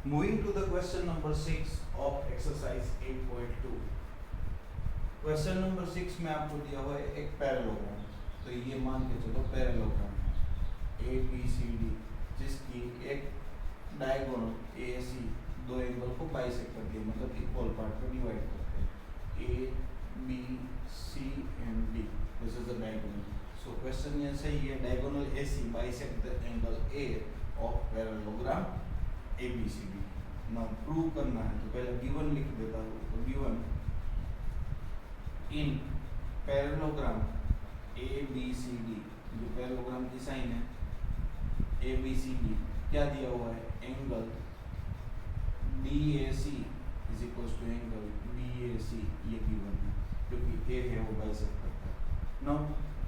Moving to the question number 6 of exercise 8.2. Question number 6 में आपको दिया हुआ है एक पैरेललोग्राम, तो ये मान के चलो पैरेललोग्राम है ए बी सी डी, जिसकी एक डायगोनल ए सी दो एंगल को बाइसेक्ट करके मतलब इक्वल पार्ट में डिवाइड करते हैं A B C and D, this is the diagonal. So question ये सही है, diagonal A C bisect the angle A of parallelogram A B C D. Now prove करना है तो पहले गिवन लिख देता हूँ. तो given in parallelogram A B C D, जो पैरेललोग्राम की साइन है ए बी सी डी, क्या दिया हुआ है, angle D A C is equal to angle B A सी, ये गिवन है क्योंकि ए है वो बाइसेक्ट करता है. नाउ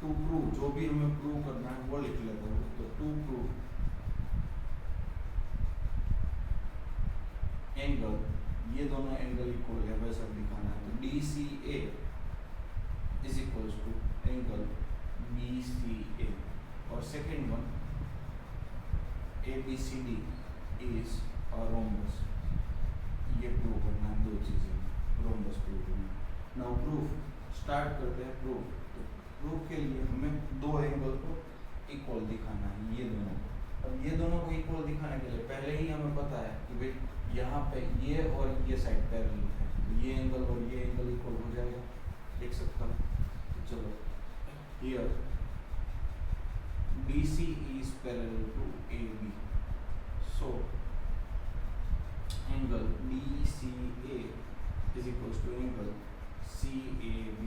टू प्रूव, जो भी हमें प्रूव करना है वो लिख लेता हूँ. तो टू प्रूव एंगल, ये दोनों एंगल इक्वल है वैसा दिखाना है. तो D C A is equal to angle B C A, और second one A B C D is a rhombus. ये प्रूव करना है, दो चीजें रोम्बस प्रूव करना है. नाउ प्रूफ स्टार्ट करते हैं. प्रूफ, तो प्रूफ के लिए हमें दो एंगल को इक्वल दिखाना है, ये दोनों. अब ये दोनों को इक्वल दिखाने के लिए पहले ही हमें पता है कि भाई यहाँ पे ये और ये साइड पैरेलल है, तो ये एंगल और ये एंगल इक्वल हो जाएगा, देख सकता हूँ. तो चलो, here BC is parallel to AB, so angle DCA is equals to angle CAB.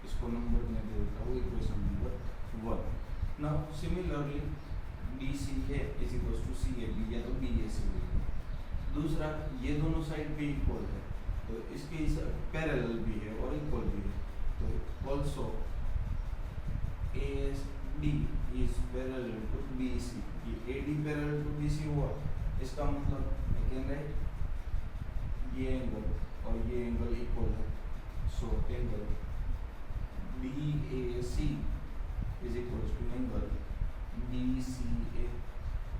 इसको नंबर में दे देता हूँ, equation number 1. Now similarly DCA is equals to CAB या तो BAC. दूसरा, ये दोनों साइड भी इक्वल है तो इसके पैरेलल भी है और इक्वल भी है. तो also AD is parallel to BC. ये AD पैरेलल टू BC हुआ, इसका मतलब ये एंगल और ये एंगल इक्वल है. So angle BAC is equal to angle BCA.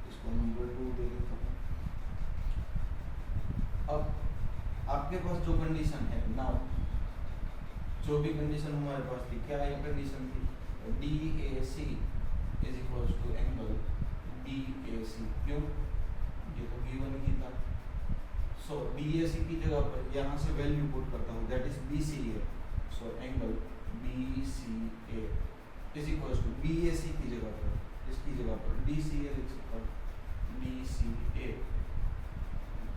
इसको नंबर 2 दे देता हूँ. अब आपके पास जो कंडीशन है, नाउ जो भी कंडीशन हमारे पास थी, क्या ये कंडीशन थी, DAC is equal to angle BAC. क्यों, ये तो गिवन ही था. सो DAC की जगह पर यहाँ से वैल्यू पुट करता हूँ, that is BCA. So angle BCA is equal to BAC की जगह पर, इसकी जगह पर DCA लिख सकता हूँ, DCA.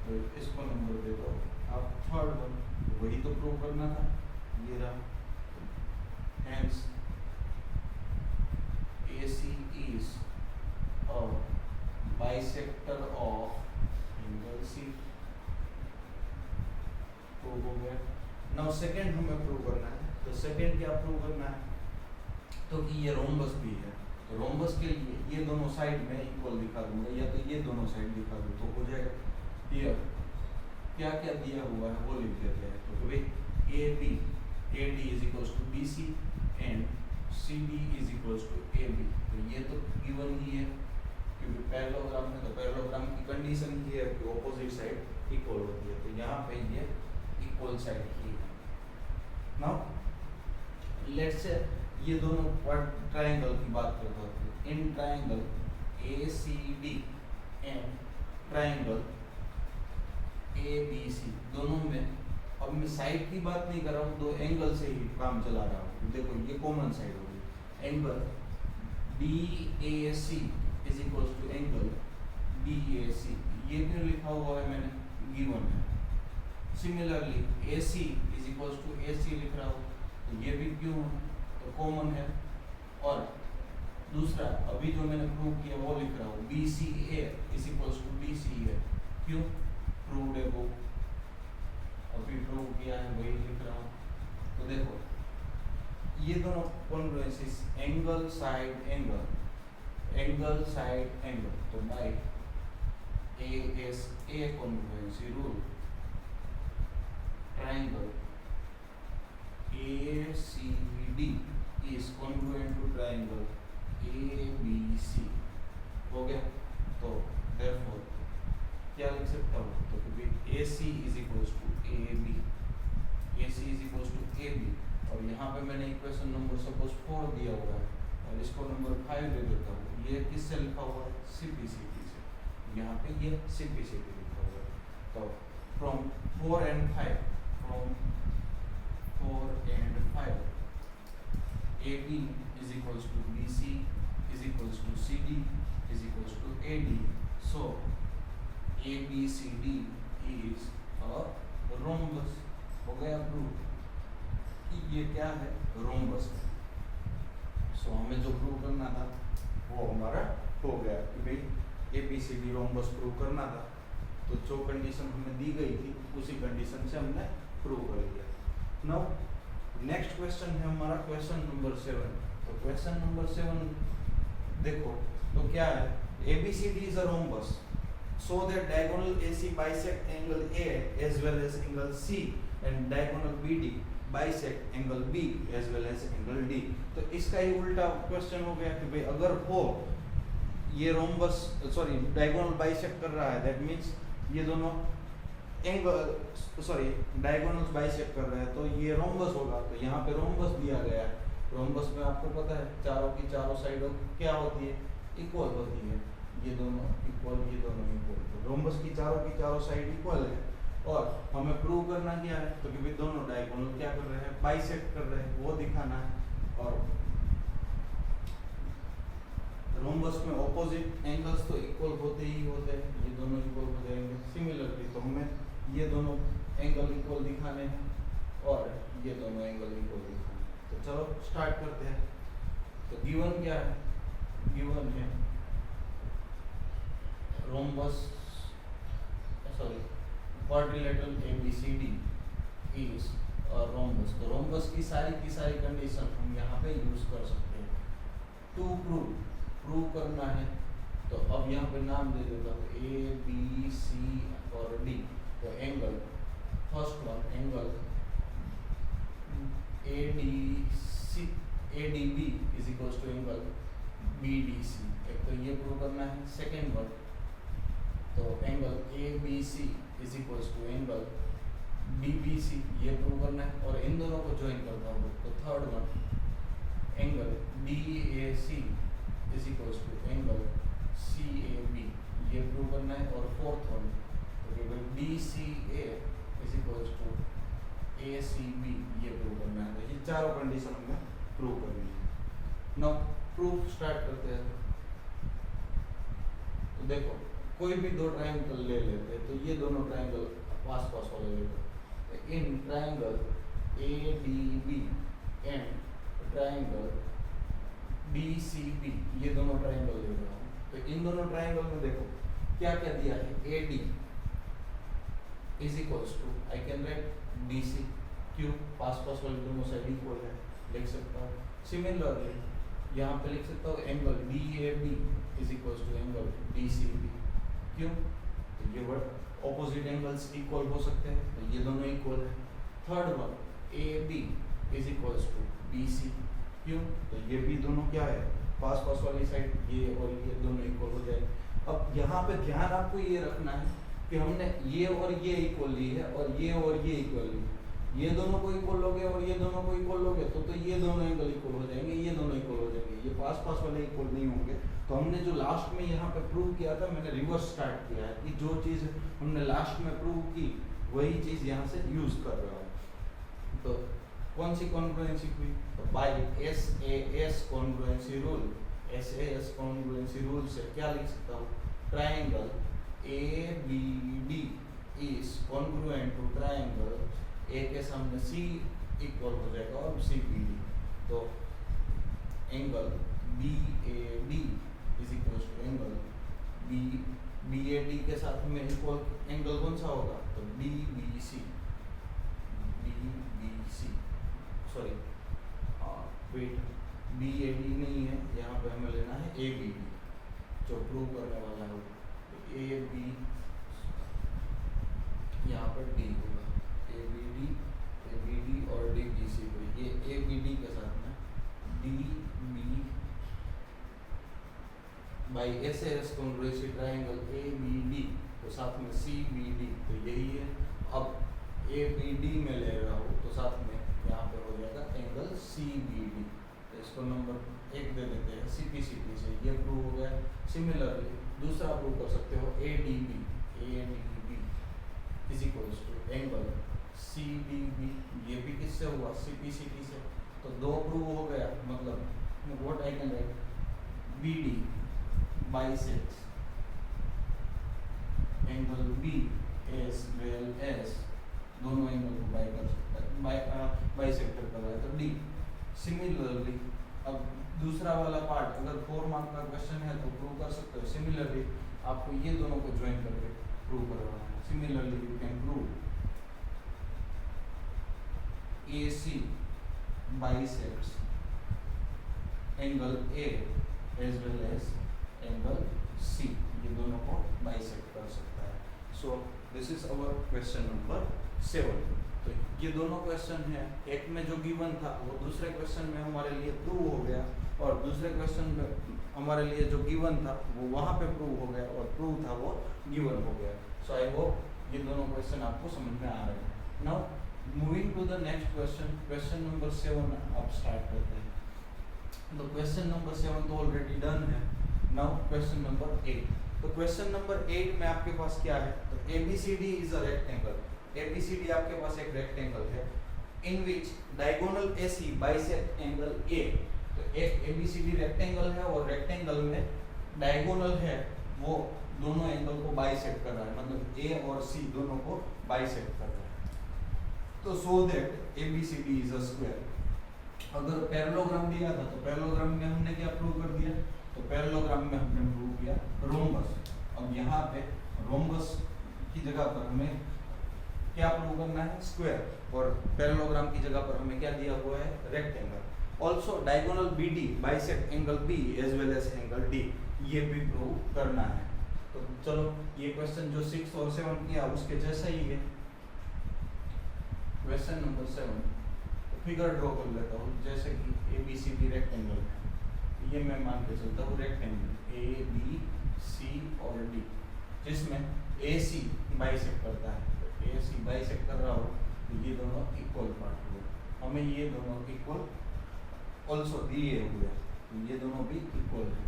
तो इसको नंबर दे दो. अब थर्ड वन, वही तो प्रूव करना था, ये रहा. Hence AC is a bisector of angle C. Prove हो गया. नाउ सेकंड हमें प्रूव करना है. तो सेकंड क्या प्रूव करना है, तो कि ये रोम्बस भी है. तो रोम्बस के लिए ये दोनों साइड में इक्वल दिखा दूंगा, या तो ये दोनों साइड दिखा दूँ तो हो जाएगा. हियर क्या क्या दिया हुआ है वो लिख देते हैं. तो भाई AD is equal to BC and CD is equal to AB. तो ये तो गिवन ही है क्योंकि पैरेललोग्राम है, तो पैरेललोग्राम की कंडीशन ये है कि ऑपोजिट साइड इक्वल होती है. तो यहाँ पे ये इक्वल साइड ही है. नाउ लेट्स से ये दोनों ट्रायंगल की बात करते हैं. In triangle ACD and triangle ABC, दोनों में अब मैं साइड की बात नहीं कर रहा हूँ, दो एंगल से ही काम चला रहा हूँ. देखो ये कॉमन साइड होगी, angle DAC is equal to angle BAC. ये क्यों लिखा हुआ है मैंने, गिवन है. Similarly AC is equal to AC लिख रहा हूँ, तो ये भी क्यों है, तो कॉमन है. और दूसरा अभी जो मैंने प्रूव किया वो लिख रहा हूँ, BCA is equal to DCA. क्यों, प्रूव्ड है वो, अभी प्रूव किया है वही लिख रहा हूँ. तो देखो ये दोनों congruencies, angle side angle, angle side angle. तो by ASA congruency rule, triangle ACD is congruent to triangle ABC. हो गया. तो देयरफॉर क्या लिख सकता हूँ, A C is equals to A B, A C is equals to A B. और यहाँ पे मैंने इक्वेशन नंबर सपोज 4 दिया हुआ है और इसको नंबर 5 दे देता हूँ। ये किससे लिखा हुआ है? CP/CP से। यहाँ पे ये CP/CP लिखा हुआ है। तो from 4 and 5, from 4 and 5 AB is equals to BC is equals to CD is equals to AD. So ABCD is a rhombus। हो गया प्रूव कि ये क्या है? रोम्बस है। सो हमें जो प्रूव करना था वो हमारा हो गया कि भाई ABCD रोम्बस प्रूव करना था। तो जो कंडीशन हमें दी गई थी उसी कंडीशन से हमने प्रूव कर लिया। नाउ नेक्स्ट क्वेश्चन है हमारा क्वेश्चन नंबर 7। तो क्वेश्चन नंबर 7 देखो तो क्या है? ABCD is a rhombus so that diagonal AC bisect angle A as well as angle C and diagonal BD bisect angle B as well as angle D। तो इसका ही उल्टा question हो गया कि भाई अगर हो ये रोम्बस सॉरी डायगोनल बाइसेक्ट कर रहा है, दैट मींस ये दोनों एंगल सॉरी डायगोनल्स बाइसेक्ट कर रहे हैं तो ये रोम्बस होगा। तो यहाँ पे रोम्बस दिया गया है। रोम्बस में आपको पता है चारों की चारों साइडों क्या होती है? इक्वल होती है। ये दोनों इक्वल, ये दोनों इक्वल। तो रोम्बस की चारों साइड इक्वल है और हमें प्रूव करना क्या है? तो कि भाई दोनों डायगोनल क्या कर रहे हैं? बाइसेक्ट कर रहे हैं, वो दिखाना है। और रोम्बस में ऑपोजिट एंगल्स तो इक्वल होते ही होते हैं, ये दोनों इक्वल हो जाएंगे। सिमिलरली तो हमें ये दोनों एंगल इक्वल दिखाने हैं और ये दोनों एंगल इक्वल दिखाने हैं। तो चलो स्टार्ट करते हैं। तो गिवन क्या है? गिवन है rhombus sorry quadrilateral ABCD is rhombus. तो रोम्बस की सारी कंडीशन हम यहाँ पे यूज कर सकते हैं। टू प्रूव करना है तो अब यहाँ पे नाम दे देता हूँ A B C और D। तो angle first one angle ADB is equals to angle BDC। एक तो ये प्रूव करना है। सेकेंड वन तो angle ABC is equals to angle DBC, ये प्रूव करना है और इन दोनों को ज्वाइन करता हूँ। तो third one angle DAC is equals to angle CAB, ये प्रूव करना है। और fourth one DCA is equals to ACB, ये प्रूव करना है। तो ये चारों कंडीशन हमें प्रूव करनी है। नाउ प्रूफ स्टार्ट करते हैं। तो देखो कोई भी दो ट्रायंगल ले लेते हैं तो ये दोनों ट्रायंगल पास वाले लेते हैं। In triangle ADB and triangle DCB, ये दोनों ट्रायंगल ले रहा हूँ। तो इन दोनों ट्रायंगल में देखो क्या क्या दिया है? AD is equals to I can write DC, क्यों? पास वाले दोनों साइड इक्वल है, लिख सकता हूँ। सिमिलरली यहाँ पे लिख सकता हूँ angle DAB is equals to angle DCB, क्यों? तो ये वर्ड ऑपोजिट एंगल्स इक्वल हो सकते हैं तो ये दोनों इक्वल है। Third one AB is equals to BC, क्यों? तो ये भी दोनों क्या है? पास वाली साइड, ये और ये दोनों इक्वल हो जाए। अब यहाँ पे ध्यान आपको ये रखना है कि हमने ये और ये इक्वल ली है और ये इक्वल ली है। ये दोनों को इक्वल लोगे और ये दोनों को इक्वल लोगे तो ये दोनों एंगल इक्वल हो जाएंगे, ये दोनों इक्वल हो जाएंगे। ये पास वाले इक्वल नहीं होंगे। तो हमने जो लास्ट में यहाँ पे प्रूव किया था, मैंने रिवर्स स्टार्ट किया है कि जो चीज़ हमने लास्ट में प्रूव की वही चीज़ यहाँ से यूज कर रहा हूँ। तो कौन सी कॉन्ग्रुएंसी हुई? तो by SAS congruency rule, SAS congruency rule से क्या लिख सकता हूँ? Triangle ABD is congruent to triangle A के सामने C इक्वल हो जाएगा और CBD। तो angle BAD is equal to angle BAD के साथ में इक्वल एंगल कौन सा होगा? तो BBC सॉरी वेट BAD नहीं है, यहाँ पे हमें लेना है ABD जो प्रूव करने वाला है। तो AB यहाँ पर D होगा, ABD और DBC को ये ABD के साथ में DB by SAS congruency triangle ABD तो साथ में CBD, तो यही है। ए बी डी में ले रहा हूँ तो साथ में यहाँ पे हो जाएगा एंगल सी बी डी। तो इसको नंबर 1 दे देते हैं सी पी से, ये प्रूव हो गया। सिमिलरली दूसरा प्रूव कर सकते हो A D B is equals to angle C D B, ये भी किससे हुआ सी पी से। तो 2 प्रूव हो गया, मतलब what I can write B D bisects angle B as well as, दोनों एंगल को बाई कर सकता है, बाइसेक्टर कर रहा है तो डी। सिमिलरली अब दूसरा वाला पार्ट अगर 4 मार्क का क्वेश्चन है तो प्रूव कर सकते हो। सिमिलरली आपको ये दोनों को ज्वाइन करके प्रूव करवाना है। Similarly you can prove AC bisects angle A as well as angle C, ये दोनों को बाइसेक्ट कर सकता है। So this is our question number 7। तो ये दोनों क्वेश्चन है, एक में जो गिवन था वो दूसरे क्वेश्चन में हमारे लिए प्रूव हो गया, और दूसरे क्वेश्चन में हमारे लिए जो गिवन था वो वहाँ पे प्रूव हो गया, और प्रूव था वो गिवन हो गया। सो आई होप ये दोनों क्वेश्चन आपको समझ में आ रहे हैं। Now moving to the next question, question number 7 आप स्टार्ट करते हैं। तो क्वेश्चन नंबर 7 तो ऑलरेडी डन है। Now question number 8। तो क्वेश्चन नंबर 8 में आपके पास क्या है, तो ABCD is a rectangle. ABCD आपके पास एक रेक्टेंगल है in which diagonal AC bisect angle A। तो एक ABCD रेक्टेंगल है और रेक्टेंगल में डायगोनल है, वो दोनों एंगल को बाइसेक्ट कर रहा है, मतलब A और C दोनों को बाइसेक्ट कर रहा है। तो so that ABCD is a square. अगर पैरेललोग्राम दिया था तो पैरेललोग्राम में हमने क्या प्रूव कर दिया, तो पैरेललोग्राम में हमने प्रूव किया रोम्बस। अब यहाँ पे रोम्बस की जगह पर हमें क्या प्रूव करना है, स्क्वायर, और पैरेललोग्राम की जगह पर हमें क्या दिया हुआ है, rectangle. Also diagonal BD bisect angle B as well as angle D, ये भी प्रूव करना है। तो चलो ये क्वेश्चन जो 6 और 7 किया उसके जैसा ही है। क्वेश्चन नंबर 7 फिगर ड्रॉ कर लेता हूँ, जैसे कि ABCD रेक्टेंगल है, ये मैं मान के चलता हूँ रेक्टेंगल ABC और D, जिसमें AC बाइसेक्ट करता है। तो AC बाइसेक्ट कर रहा हो तो ये दोनों इक्वल पार्ट हुए, हमें ये दोनों इक्वल ऑल्सो दिए हुए, तो ये दोनों भी इक्वल है,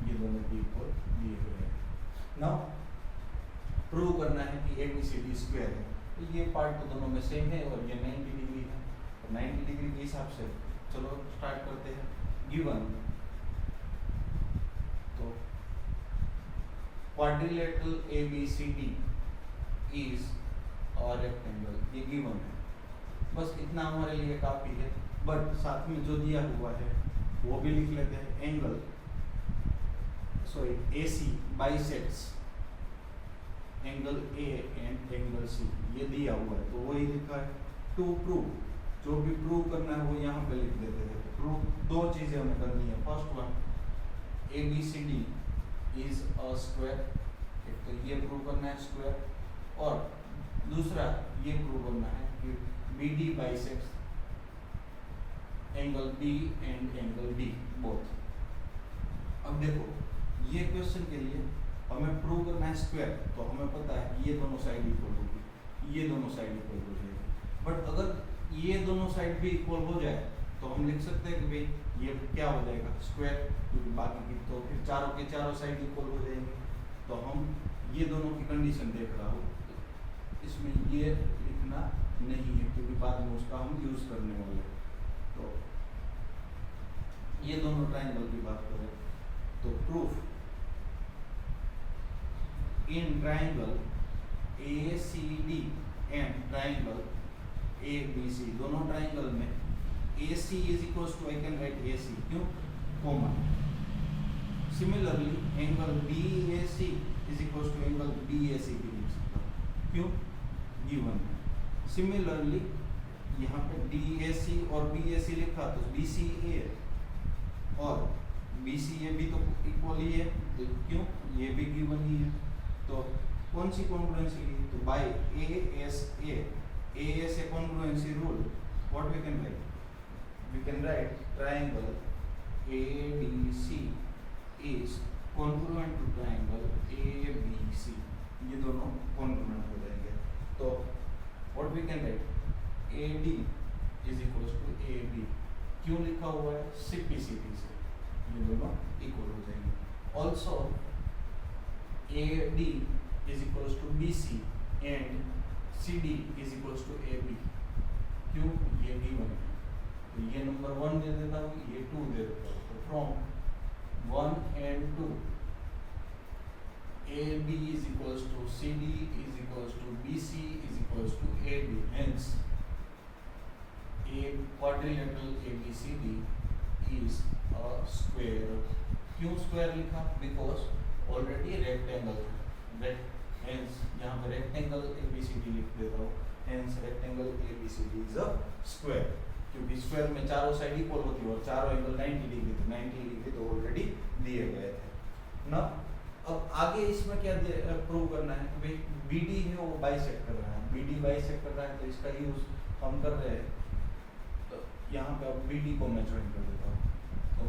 ये दोनों भी इक्वल दिए हुए हैं। नाउ प्रूव करना है कि ABCD स्क्वायर है। तो ये पार्ट तो दोनों में सेम है और ये 90 डिग्री है, तो 90 डिग्री के हिसाब से चलो स्टार्ट करते हैं। गिवन तो quadrilateral ABCD is a rectangle, ये गिवन है, बस इतना हमारे लिए काफी है। बट साथ में जो दिया हुआ है वो भी लिख लेते हैं। Angle sorry AC bisects angle A and angle C, ये दिया हुआ है तो वही लिखा है। टू प्रूव, जो भी प्रूव करना है वो यहाँ पे लिख देते हैं। प्रूव 2 चीजें हमें करनी है। First one ABCD is a square, एक तो ये प्रूव करना है स्क्वायर, और दूसरा ये प्रूव करना है कि BD bisects angle B and angle D both. अब देखो ये क्वेश्चन के लिए हमें प्रूव करना है स्क्वायर, तो हमें पता है कि ये दोनों साइड इक्वल होगी, ये दोनों साइड इक्वल हो जाएगी। बट अगर ये दोनों साइड भी इक्वल हो जाए तो हम लिख सकते हैं कि भाई ये क्या हो जाएगा स्क्वायर, क्योंकि बाकी की तो फिर चारों के चारों साइड इक्वल हो जाएंगे। तो हम ये दोनों की कंडीशन देख रहा हूँ, इसमें ये लिखना नहीं है क्योंकि बाद में उसका हम यूज करने वाले हैं। तो ये दोनों ट्राइंगल की बात करें तो proof in triangle ACD and triangle ABC, दोनों ट्राइंगल में AC is equal to I can write AC, क्यों, common. Similarly angle BAC is equal to angle BAC भी लिख सकता हूँ, क्यों, गिवन है। सिमिलरली यहाँ पे DAC और BAC लिखा तो BCA और BCA भी तो इक्वल ही है, तो क्यों, ये भी गिवन ही है। तो कौन सी कॉन्ग्रुएंसी ली, तो by ASA congruency rule what we can write, we can write triangle ADC is congruent to triangle ABC, ये दोनों कॉन्ग्रुएंट हो जाएंगे। तो also AD is equals to BC and CD is equals to AB। क्यों? ये given है, तो ये नंबर 1 दे देता हूँ, ये 2 दे देता हूँ। तो from 1 and 2 AB is equals to CD is equals to BC is equals to AB, hence a quadrilateral ABCD is a square। क्यों स्क्वायर लिखा? बिकॉज ऑलरेडी रेक्टेंगल है, हेंस यहाँ पे रेक्टेंगल ABCD लिख देता हूँ, hence rectangle ABCD is a square. क्योंकि square में चारों साइड इक्वल होती है और चारों एंगल 90 डिग्री थे, 90 डिग्री तो ऑलरेडी दिए गए थे ना। अब आगे इसमें क्या प्रूव करना है? भाई BD है वो बाइसेक्ट कर रहा है, BD बाइसेक्ट कर रहा है तो इसका यूज हम कर रहे हैं। तो यहाँ पे अब BD को मैं ज्वाइन कर देता हूँ। तो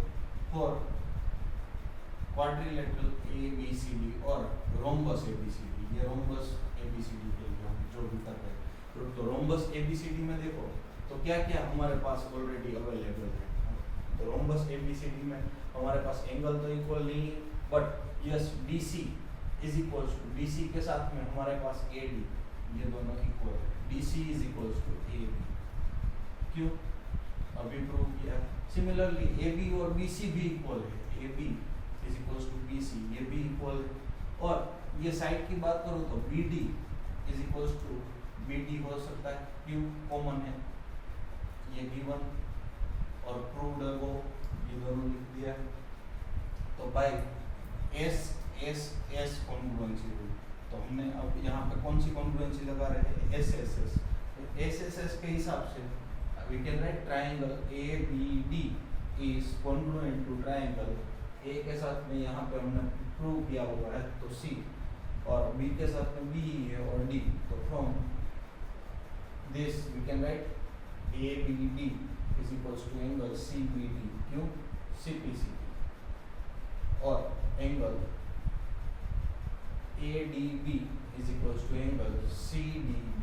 फॉर क्वाड्रिलेटरल ABCD और रोम्बस ABCD, ये रोम्बस ABCD के लिए हम जो भी कर रहे हैं, तो रोम्बस ABCD में देखो तो क्या क्या हमारे पास ऑलरेडी अवेलेबल है। तो रोम्बस ABCD में हमारे पास एंगल तो इक्वल नहीं है, but yes BC is equals to, BC के साथ में हमारे पास AD, ये दोनों इक्वल है, BC is equals to AB। क्यों? अभी प्रूव किया। सिमिलरली AB और BC भी इक्वल है, AB is equals to BC, ये भी इक्वल है। और ये साइड की बात करूँ तो BD is equals to BD हो सकता है, क्यों? कॉमन है, ये गिवन और प्रूव्ड है वो, ये दोनों लिख दिया। तो बाय S कॉन्ग्रुएंसी रूल, तो हमने अब यहाँ पे कौन सी कॉन्ग्रुएंसी लगा रहे हैं? SSS। SSS के हिसाब से we can write triangle ABD is congruent to triangle A के साथ में यहाँ पे हमने प्रूव किया हुआ है तो C, और B के साथ में B है और D। तो from this we can write ABD is equals to angle CBD, क्यों? CPCD। और angle ADB is equals to angle CDB,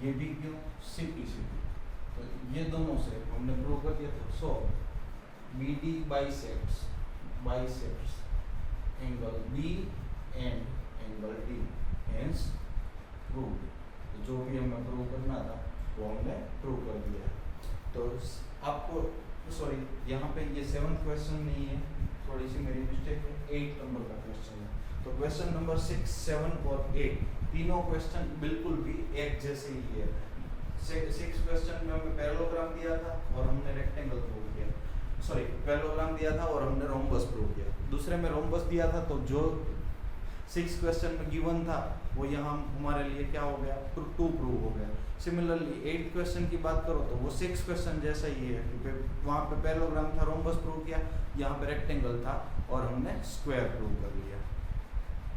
ये भी क्यों? CPCD। तो ये दोनों से हमने प्रूव कर दिया था। सो BD bisects angle B and angle D, hence prove. तो जो भी हमें प्रूव करना था वो हमने प्रूव कर दिया। तो आपको सॉरी यहाँ पे ये 7th क्वेश्चन नहीं है, थोड़ी सी मेरी मिस्टेक है, 8 नंबर का क्वेश्चन है। तो क्वेश्चन नंबर 6, 7 और 8 तीनों क्वेश्चन बिल्कुल भी एक जैसे ही है। 6 क्वेश्चन में हमें पैरेललोग्राम दिया था और हमने रेक्टेंगल प्रूव किया, सॉरी पैरेललोग्राम दिया था और हमने रोम्बस प्रूव किया। दूसरे में रोम्बस दिया था, तो जो 6 क्वेश्चन में गिवन था वो यहाँ हमारे लिए क्या हो गया? 2 प्रूव हो गया। सिमिलरली 8 क्वेश्चन की बात करो तो वो 6 क्वेश्चन जैसा ही है, क्योंकि वहाँ पे पैरेललोग्राम था, रोम्बस प्रूव किया, यहाँ पे रेक्टेंगल था और हमने स्क्वायर प्रूव कर लिया।